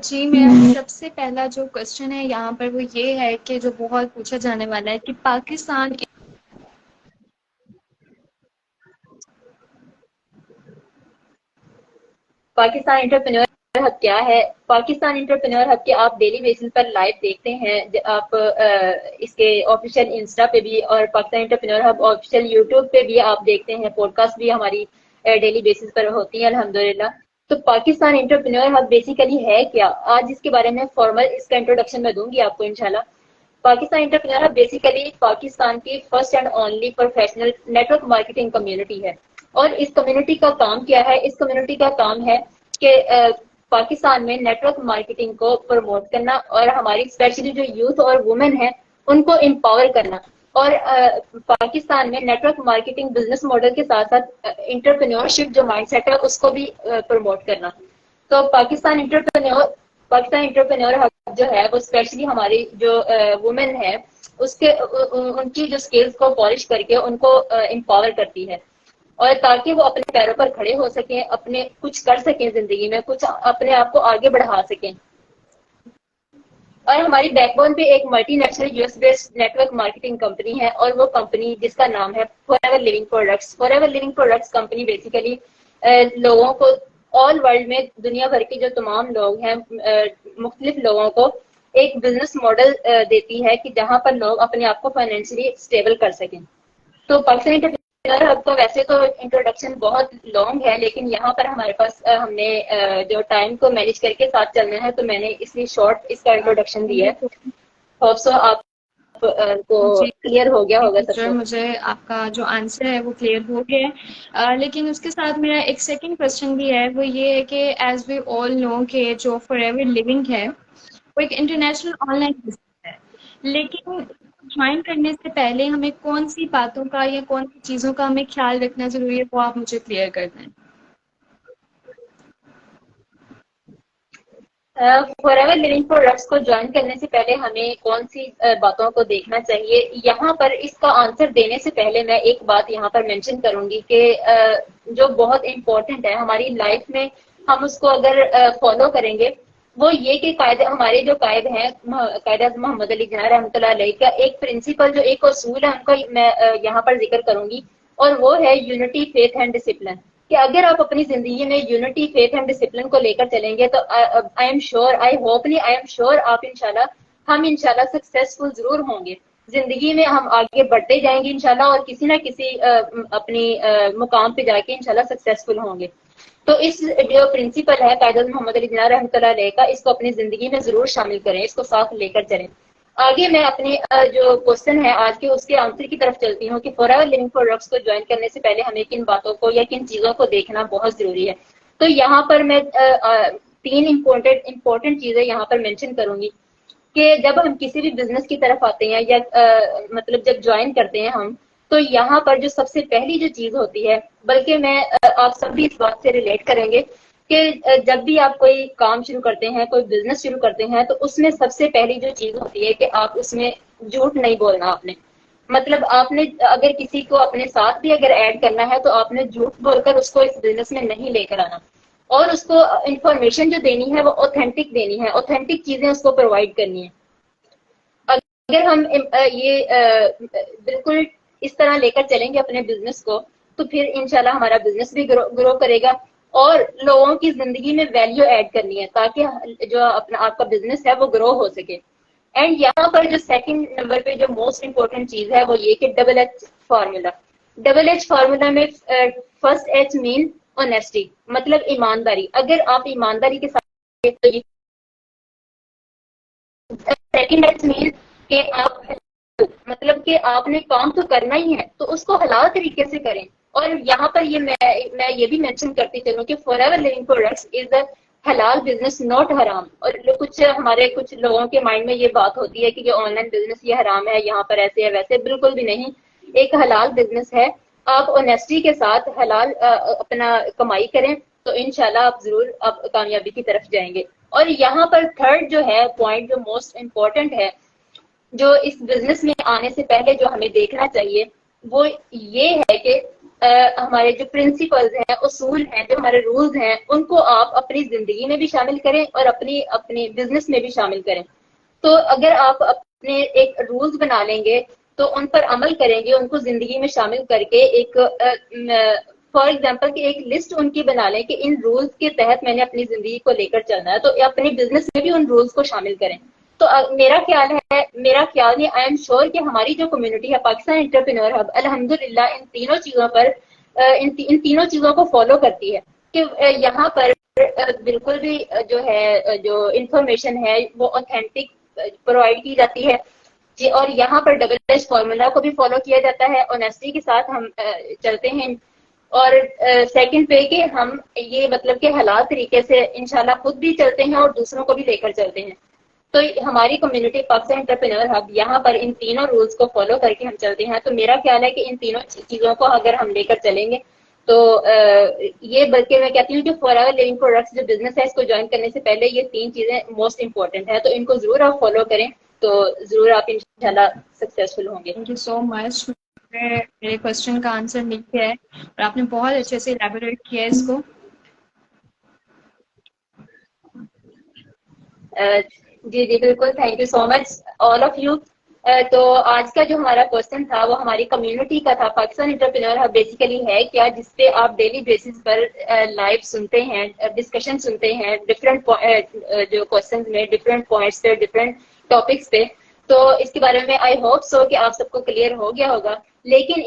جی میرا سب سے پہلا جو کوشچن ہے یہاں پر وہ یہ ہے کہ جو بہت پوچھا جانے والا ہے کہ پاکستان پاکستان انٹرپرینور ہب کیا ہے؟ پاکستان انٹرپرینور ہب کے آپ ڈیلی بیسس پر لائیو دیکھتے ہیں. آپ اس کے آفیشیل انسٹا پہ بھی اور Pakistan entrepreneur hub official YouTube پہ بھی آپ دیکھتے ہیں. پوڈ کاسٹ بھی ہماری ڈیلی بیسس پر ہوتی ہیں الحمدللہ. تو پاکستان انٹرپرینور ہب بیسیکلی ہے کیا؟ آج اس کے بارے میں فارمل اس کا انٹروڈکشن میں دوں گی آپ کو انشاءاللہ. Pakistan entrepreneur hub basically Pakistan کی first and only professional network marketing community ہے. اور اس کمیونٹی کا کام کیا ہے؟ اس کمیونٹی کا کام ہے کہ پاکستان میں نیٹ ورک مارکیٹنگ کو پروموٹ کرنا اور ہماری اسپیشلی جو یوتھ اور وومن ہیں ان کو امپاور کرنا. اور پاکستان میں network marketing business model کے ساتھ ساتھ انٹرپرینورشپ جو مائنڈ سیٹ ہے اس کو بھی پروموٹ کرنا. تو پاکستان انٹرپرینور ہب جو ہے وہ اسپیشلی ہماری جو وومن ہے ان کی جو اسکلز کو پالش کر کے ان کو امپاور کرتی ہے. اور تاکہ وہ اپنے پیروں پر کھڑے ہو سکیں, اپنے کچھ کر سکیں زندگی میں, کچھ اپنے آپ کو آگے بڑھا سکیں. اور ہماری بیک بون پہ ایک multinational U S based network marketing company ہے, اور وہ کمپنی جس کا نام ہے forever living products. Forever living products company basically لوگوں کو آل ورلڈ میں دنیا بھر کے جو تمام لوگ ہیں مختلف لوگوں کو ایک بزنس ماڈل دیتی ہے کہ جہاں پر لوگ اپنے آپ کو فائنینشلی اسٹیبل کر سکیں. تو پاکستان انٹرپرینور ہب تو ویسے تو انٹروڈکشن بہت لانگ ہے, لیکن یہاں پر ہمارے پاس ہم نے جو ٹائم کو مینیج کر کے ساتھ چلنا ہے تو میں نے اس لیے شارٹ اس کا انٹروڈکشن دیا ہے. ہوپ سو آپ کو جی کلیئر ہو گیا ہوگا سب سر, کو. مجھے آپ کا جو آنسر ہے وہ کلیئر ہو گیا ہے. لیکن اس کے ساتھ میرا ایک سیکنڈ کوشچن بھی ہے, وہ یہ ہے کہ ایز وی آل نو کہ جو فار ایور لیونگ ہے وہ ایک انٹرنیشنل آن لائن بزنس ہے, لیکن جوائن کرنے سے پہلے ہمیں کون سی باتوں کا یا کون سی چیزوں کا ہمیں خیال رکھنا ضروری ہے, وہ آپ مجھے کلیئر کر دیں. فار ایور لیونگ پروڈکٹس کو جوائن کرنے سے پہلے ہمیں کون سی باتوں کو دیکھنا چاہیے؟ یہاں پر اس کا آنسر دینے سے پہلے میں ایک بات یہاں پر مینشن کروں گی کہ جو بہت امپورٹنٹ ہے ہماری لائف میں, ہم اس کو اگر فالو کریں گے, وہ یہ کہ ہمارے جو قائد ہیں قائد اعظم محمد علی جناح رحمۃ اللہ علیہ کا ایک پرنسپل, جو ایک اصول ہے ان کا میں یہاں پر ذکر کروں گی, اور وہ ہے یونٹی, فیتھ اینڈ ڈسپلن. کہ اگر آپ اپنی زندگی میں یونٹی, فیتھ اینڈ ڈسپلن کو لے کر چلیں گے تو I am sure, I hope نہیں, آئی ایم شیور آپ ہم انشاءاللہ سکسیسفل ضرور ہوں گے. زندگی میں ہم آگے بڑھتے جائیں گے انشاءاللہ, اور کسی نہ کسی اپنی مقام پہ جا کے انشاءاللہ سکسیسفل ہوں گے. تو اس جو پرنسپل ہے قائد اعظم محمد علی جناح رحمۃ اللہ علیہ کا, اس کو اپنی زندگی میں ضرور شامل کریں, اس کو ساتھ لے کر چلیں. آگے میں اپنے جو کوشچن ہے آج کے اس کے آنسر کی طرف چلتی ہوں کہ فار ایور لیونگ پروڈکٹس کو جوائن کرنے سے پہلے ہمیں کن باتوں کو یا کن چیزوں کو دیکھنا بہت ضروری ہے. تو یہاں پر میں 3 امپورٹنٹ چیزیں یہاں پر مینشن کروں گی کہ جب ہم کسی بھی بزنس کی طرف آتے ہیں یا مطلب جب جوائن کرتے ہیں ہم, تو یہاں پر جو سب سے پہلی جو چیز ہوتی ہے, بلکہ میں آپ سب بھی اس بات سے ریلیٹ کریں گے کہ جب بھی آپ کوئی کام شروع کرتے ہیں, کوئی بزنس شروع کرتے ہیں, تو اس میں سب سے پہلی جو چیز ہوتی ہے کہ آپ اس میں جھوٹ نہیں بولنا. آپ نے مطلب آپ نے اگر کسی کو اپنے ساتھ بھی اگر ایڈ کرنا ہے تو آپ نے جھوٹ بول کر اس کو اس بزنس میں نہیں لے کر آنا, اور اس کو انفارمیشن جو دینی ہے وہ اوتھینٹک دینی ہے, اوتھینٹک چیزیں اس کو پرووائڈ کرنی ہے. اگر ہم یہ بالکل اس طرح لے کر چلیں گے اپنے بزنس کو, تو پھر انشاءاللہ ہمارا بزنس بھی گرو کرے گا, اور لوگوں کی زندگی میں ویلیو ایڈ کرنی ہے تاکہ جو آپ کا بزنس ہے وہ گرو ہو سکے. اینڈ یہاں پر جو سیکنڈ نمبر پہ جو موسٹ امپورٹنٹ چیز ہے وہ یہ کہ double H formula. Double H formula میں فرسٹ ایچ مین آنیسٹی, مطلب ایمانداری. اگر آپ ایمانداری کے ساتھ, سیکنڈ ایچ مین کہ آپ مطلب کہ آپ نے کام تو کرنا ہی ہے تو اس کو حلال طریقے سے کریں. اور یہاں پر یہ میں یہ بھی مینشن کرتی چلوں کہ فار ایور لیونگ پروڈکٹس از اے حلال بزنس, ناٹ حرام. اور کچھ لوگوں کے مائنڈ میں یہ بات ہوتی ہے کہ جو آن لائن بزنس یہ حرام ہے, یہاں پر ایسے ہے ویسے, بالکل بھی نہیں. ایک حلال بزنس ہے, آپ آنیسٹی کے ساتھ حلال اپنا کمائی کریں تو انشاءاللہ آپ ضرور کامیابی کی طرف جائیں گے. اور یہاں پر تھرڈ جو ہے پوائنٹ جو موسٹ امپورٹنٹ ہے, جو اس بزنس میں آنے سے پہلے جو ہمیں دیکھنا چاہیے, وہ یہ ہے کہ ہمارے جو پرنسپلز ہیں، اصول ہیں، جو ہمارے رولز ہیں، ان کو آپ اپنی زندگی میں بھی شامل کریں اور اپنی بزنس میں بھی شامل کریں. تو اگر آپ اپنے ایک رولز بنا لیں گے تو ان پر عمل کریں گے، ان کو زندگی میں شامل کر کے ایک فار ایگزامپل کہ ایک لسٹ ان کی بنا لیں کہ ان رولز کے تحت میں نے اپنی زندگی کو لے کر چلنا ہے، تو اپنے بزنس میں بھی ان رولز کو شامل کریں. تو میرا خیال نہیں، آئی ایم شیور کہ ہماری جو کمیونٹی ہے پاکستان انٹرپرینور ہب الحمدللہ ان تینوں چیزوں پر ان تینوں چیزوں کو فالو کرتی ہے کہ یہاں پر بالکل بھی جو ہے جو انفارمیشن ہے وہ اوتھینٹک پرووائڈ کی جاتی ہے جی، اور یہاں پر ڈبل ایچ فارمولا کو بھی فالو کیا جاتا ہے، آنیسٹی کے ساتھ ہم چلتے ہیں. اور سیکنڈ پہ کہ ہم یہ مطلب کہ حلال طریقے سے انشاءاللہ خود بھی چلتے ہیں اور دوسروں کو بھی لے کر چلتے ہیں. تو ہماری کمیونٹی پاکستان انٹرپرینور ہب یہاں پر ان تینوں رولز کو فالو کر کے ہم چلتے ہیں. تو میرا خیال ہے کہ ان تینوں چیزوں کو اگر ہم لے کر چلیں گے تو یہ بلکہ میں کہتی ہوں کہ فار ایور لیونگ پروڈکٹس جو بزنس ہے اس کو جوائن کرنے سے پہلے یہ تین چیزیں موسٹ امپورٹنٹ ہے، تو ان کو ضرور آپ فالو کریں تو ضرور آپ انشاءاللہ سکسیسفل ہوں گے. تھینک یو سو مچ. میرے کوشچن کا آنسر مل گیا ہے اور آپ نے بہت اچھے سے الیبوریٹ کیا ہے اس کو. جی جی بالکل، thank you so much all of you. تو آج کا جو ہمارا کوشچن تھا وہ ہماری کمیونٹی کا تھا، پاکستان انٹرپرینور ہب بیسیکلی ہے کیا، جس پہ آپ ڈیلی بیسس پر لائیو سنتے ہیں، ڈسکشن سنتے ہیں ڈفرینٹ جو کوشچنز میں ڈفرینٹ پوائنٹس پہ، ڈفرینٹ ٹاپکس پہ. تو اس کے بارے میں آئی ہوپ سو کہ آپ سب کو کلیئر ہو گیا ہوگا. لیکن